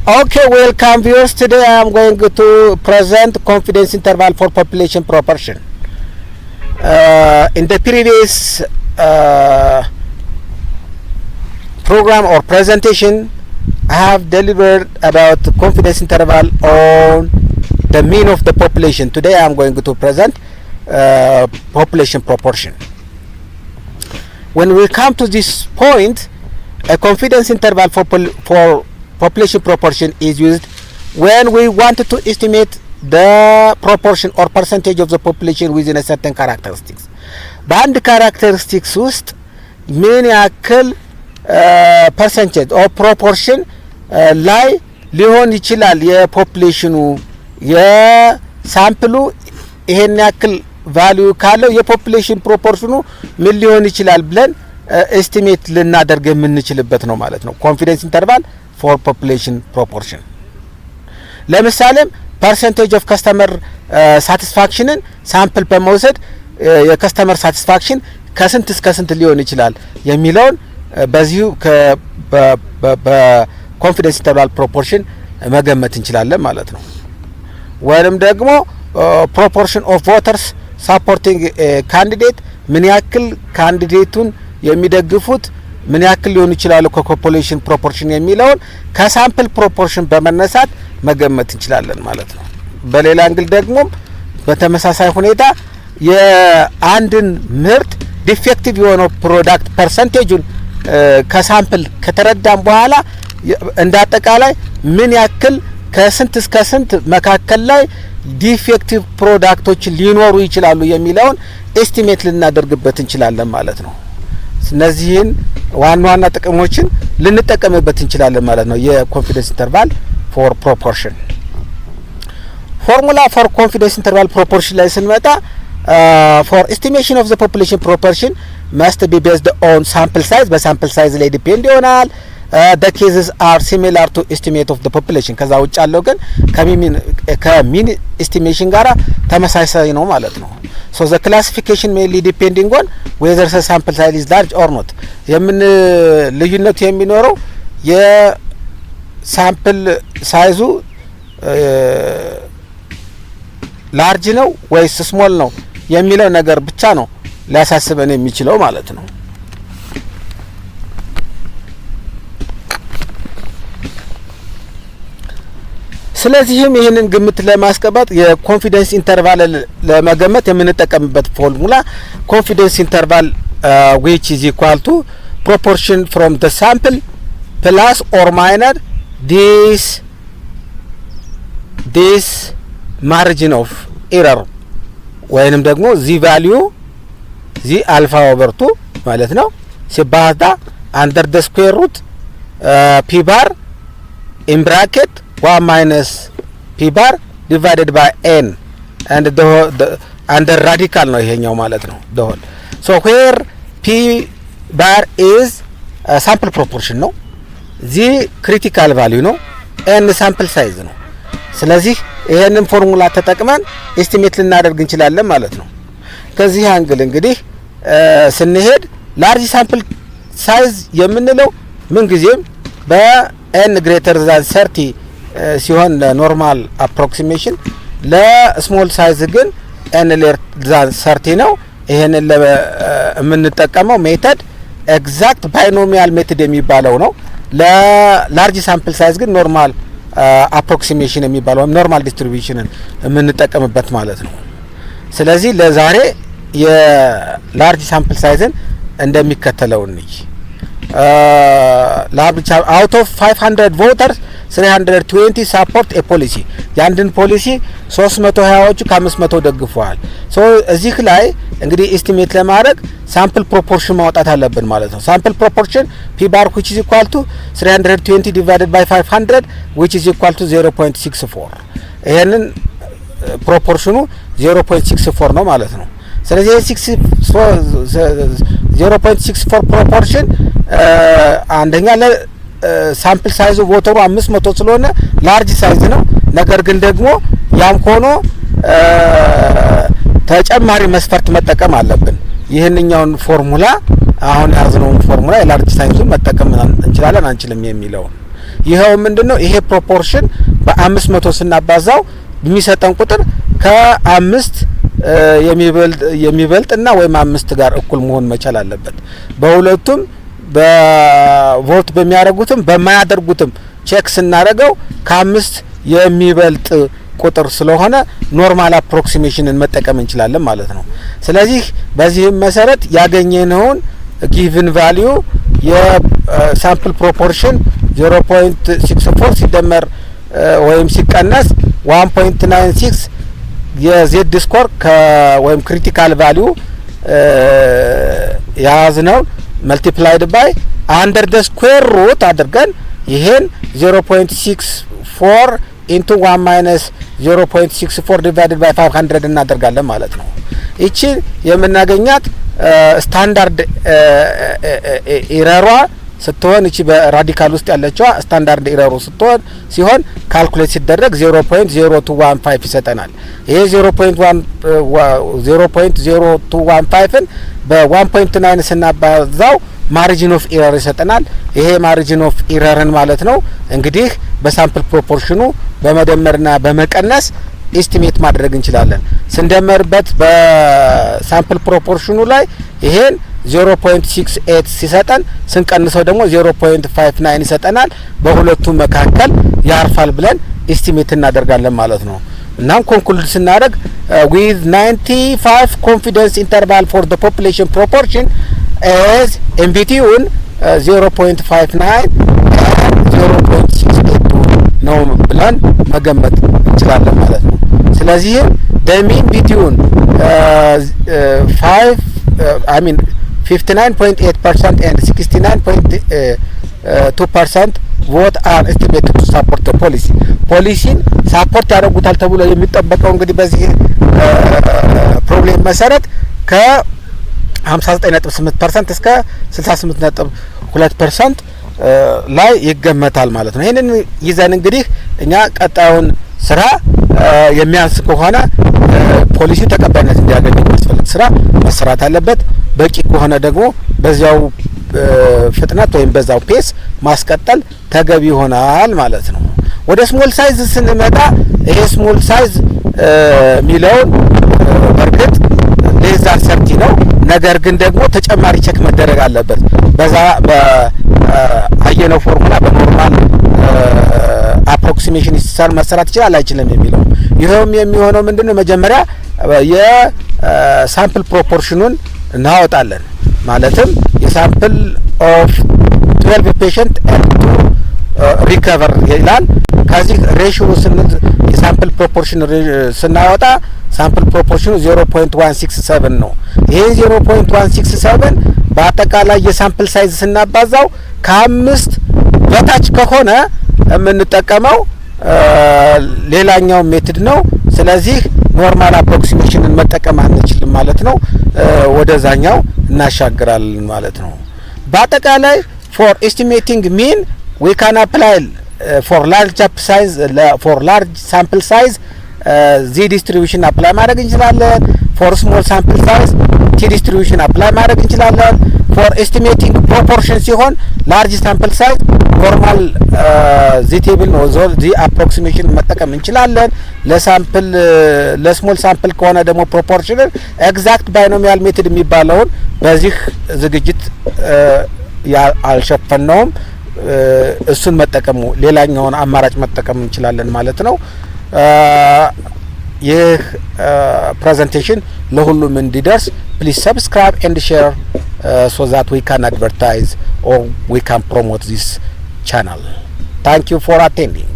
Okay, welcome viewers. Today I am going to present confidence interval for population proportion. In the previous program or presentation, I have delivered about confidence interval on the mean of the population. Today I am going to present population proportion. When we come to this point, a confidence interval for population proportion is used when we want to estimate the proportion or percentage of the population within a certain characteristics. በአንድ characteristics ውስጥ ምን ያክል percentage or proportion ላይ ሊሆን ይችላል የፖፑሌሽኑ የሳምፕሉ ይሄን ያክል ቫልዩ ካለው የፖፑሌሽን ፕሮፖርሽኑ ምን ሊሆን ይችላል ብለን ኤስቲሜት ልናደርግ የምንችልበት ነው ማለት ነው ኮንፊደንስ ኢንተርቫል for population proportion. ለምሳሌ percentage of customer satisfaction ሳምፕል በመውሰድ የከስተመር ሳቲስፋክሽን ከስንት እስከ ስንት ሊሆን ይችላል የሚለውን በዚሁ በኮንፊደንስ ኢንተርቫል ፕሮፖርሽን መገመት እንችላለን ማለት ነው። ወይም ደግሞ proportion of voters supporting candidate ምን ያክል ካንዲዴቱን የሚደግፉት ምን ያክል ሊሆን ይችላል ከፖፑሌሽን ፕሮፖርሽን የሚለውን ከሳምፕል ፕሮፖርሽን በመነሳት መገመት እንችላለን ማለት ነው። በሌላ አንግል ደግሞ በተመሳሳይ ሁኔታ የአንድን ምርት ዲፌክቲቭ የሆነው ፕሮዳክት ፐርሰንቴጁን ከሳምፕል ከተረዳን በኋላ እንዳጠቃላይ ምን ያክል ከስንት እስከ ስንት መካከል ላይ ዲፌክቲቭ ፕሮዳክቶች ሊኖሩ ይችላሉ የሚለውን ኤስቲሜት ልናደርግበት እንችላለን ማለት ነው። እነዚህን ዋና ጥቅሞችን ልንጠቀምበት እንችላለን ማለት ነው የኮንፊደንስ ኢንተርቫል ፎር ፕሮፖርሽን። ፎርሙላ ፎር ኮንፊደንስ ኢንተርቫል ፕሮፖርሽን ላይ ስንመጣ for estimation of the population proportion must be based on sample size በሳምፕል ሳይዝ ላይ ዲፔንድ ይሆናል። the cases are similar to estimate of the population ከዛ ውጭ ያለው ግን ከሚን ኤስቲሜሽን ጋራ ተመሳሳይ ነው ማለት ነው። so the classification mainly depending on whether the sample size is large or not የምን ልዩነቱ የሚኖረው የሳምፕል ሳይዙ ላርጅ ነው ወይስ ስሞል ነው የሚለው ነገር ብቻ ነው ሊያሳስበን የሚችለው ማለት ነው። ስለዚህም ይሄንን ግምት ለማስቀመጥ የኮንፊደንስ ኢንተርቫል ለመገመት የምንጠቀምበት ፎርሙላ ኮንፊደንስ ኢንተርቫል which is equal to proportion from the sample plus or minus this margin of error ወይንም ደግሞ z value z alpha over 2 ማለት ነው ሲባዛ under the square root p bar in bracket 1 minus p bar divided by n and the under radical ነው ይሄኛው ማለት ነው the whole. So where p bar is sample proportion ነው z critical value ነው n sample size ነው። ስለዚህ ይሄንን ፎርሙላ ተጠቅመን ኤስቲሜት ልናደርግ እንችላለን ማለት ነው። ከዚህ አንግል እንግዲህ ስንሄድ ላርጅ ሳምፕል ሳይዝ የምንለው ምን ጊዜም በn greater than 30 ሲሆን ለኖርማል አፕሮክሲሜሽን ለስሞል ሳይዝ ግን n less than 30 ነው። ይሄንን ለምንጠቀመው ሜተድ ኤግዛክት ባይኖሚያል ሜተድ የሚባለው ነው። ለላርጅ ሳምፕል ሳይዝ ግን ኖርማል አፕሮክሲሜሽን የሚባለው ኖርማል ዲስትሪቢዩሽንን የምንጠቀምበት ማለት ነው። ስለዚህ ለዛሬ የላርጅ ሳምፕል ሳይዝን እንደሚከተለው እንይ። ላርጅ out of 500 voters 320 support a policy ያንድን ፖሊሲ 320ዎቹ ከ500 ደግፈዋል። ሶ እዚህ ላይ እንግዲህ ኤስቲሜት ለማድረግ ሳምፕል ፕሮፖርሽን ማውጣት አለብን ማለት ነው። ሳምፕል ፕሮፖርሽን p bar which is equal to 320 divided by 500 which is equal to 0.64 ይሄንን ፕሮፖርሽኑ 0.64 ነው ማለት ነው። ስለዚህ 0.64 ፕሮፖርሽን አንደኛ ሳምፕል ሳይዙ ቮተሩ 500 ስለሆነ ላርጅ ሳይዝ ነው። ነገር ግን ደግሞ ያም ሆኖ ተጨማሪ መስፈርት መጠቀም አለብን። ይሄንኛውን ፎርሙላ አሁን ያዝነውን ፎርሙላ የላርጅ ሳይዙን መጠቀም እንችላለን አንችልም የሚለው ይሄው ምንድነው ይሄ ፕሮፖርሽን በ500 ስናባዛው የሚሰጠን ቁጥር ከ5 የሚበልጥና ወይም 5 ጋር እኩል መሆን መቻል አለበት። በሁለቱም በቮት በሚያደርጉትም በማያደርጉትም ቼክ ስናደርገው ከ5 የሚበልጥ ቁጥር ስለሆነ ኖርማል አፕሮክሲሜሽንን መጠቀም እንችላለን ማለት ነው። ስለዚህ በዚህም መሰረት ያገኘነውን ጊቭን ቫልዩ የሳምፕል ፕሮፖርሽን 0.64 ሲደመር ወይም ሲቀነስ 1.96 የዜድ ስኮር ወይም ክሪቲካል ቫልዩ ያዝነው መልቲፕላይድ ባይ አንደር ዘ ስኩዌር ሩት አድርገን ይሄን 0.64 into 1 minus 0.64 divided by 500 እናደርጋለን ማለት ነው። እቺ የምናገኛት ስታንዳርድ ኢረሯ ስትሆን እቺ በራዲካል ውስጥ ያለችው ስታንዳርድ ኢረሩ ሲሆን ካልኩሌት ሲደረግ 0.0215 ይሰጠናል። ይሄ 0.0215ን በ1.9 ስናባዛው ማርጂን ኦፍ ኢረር ይሰጠናል። ይሄ ማርጂን ኦፍ ኢረርን ማለት ነው እንግዲህ በሳምፕል ፕሮፖርሽኑ በመደመርና በመቀነስ ኤስቲሜት ማድረግ እንችላለን። ስንደመርበት በሳምፕል ፕሮፖርሽኑ ላይ ይሄን 0.68 ሲሰጠን ስንቀንሰው ደግሞ 0.59 ይሰጠናል። በሁለቱም መካከል ያርፋል ብለን ኤስቲሜት እናደርጋለን ማለት ነው። እናም ኮንክሉድ ስናደርግ with 95 confidence interval for the population proportion as MBTውን 0.59 0.68 ነው ብለን መገመት እንችላለን ማለት ነው። ስለዚህ ደሚን ቢቲውን 59.8% and 69.2% vote are estimated to support the policy. ፖሊሲን ሳፖርት ያደርጉታል ተብሎ የሚጠበቀው እንግዲህ በዚህ ፕሮብሌም መሰረት ከ59.8% እስከ 68.2% ላይ ይገመታል ማለት ነው። ይሄንን ይዘን እንግዲህ እኛ ቀጣዩን ስራ የሚያንስ ከሆነ ፖሊሲ ተቀባይነት እንዲያገኝ የሚያስፈልግ ስራ መስራት አለበት። በቂ ከሆነ ደግሞ በዛው ፍጥነት ወይም በዛው ፔስ ማስቀጠል ተገቢ ይሆናል ማለት ነው። ወደ ስሞል ሳይዝ ስንመጣ ይሄ ስሞል ሳይዝ ሚለውን በርግጥ ሌዛር ሰርቲ ነው። ነገር ግን ደግሞ ተጨማሪ ቼክ መደረግ አለበት። በዛ በአየነው ፎርሙላ በኖርማል አፕሮክሲሜሽን ይሰር መሰራት ይችላል አይችልም የሚለው ይሄውም የሚሆነው ምንድነው መጀመሪያ የሳምፕል ፕሮፖርሽኑን እናወጣለን። ማለትም የሳምፕል ኦፍ 12 ፔሸንት and to recover ይላል። ከዚህ ሬሽዮ የሳምፕል ፕሮፖርሽን ስናወጣ ሳምፕል ፕሮፖርሽኑ 0.167 ነው። ይሄ 0.167 በአጠቃላይ የሳምፕል ሳይዝ ስናባዛው ከ5 በታች ከሆነ የምንጠቀመው ሌላኛው ሜትድ ነው። ስለዚህ ኖርማል አፕሮክሲሜሽንን መጠቀም አንችልም ማለት ነው። ወደዛኛው እናሻግራለን ማለት ነው። በአጠቃላይ for estimating mean we can apply for large sample size z distribution apply ማድረግ እንችላለን። for small sample size t distribution apply ማድረግ እንችላለን። for estimating proportion ሲሆን large sample size normal z table ነው z approximation መጠቀም እንችላለን። ለስሞል ሳምፕል ከሆነ ደግሞ proportion exact binomial method የሚባለውን በዚህ ዝግጅት አልሸፈነውም። እሱን መጠቀም ሌላኛውን አማራጭ መጠቀም እንችላለን ማለት ነው። ይህ ፕሬዘንቴሽን ለሁሉም እንዲደርስ please subscribe and share so that we can advertise or we can promote this channel. Thank you for attending.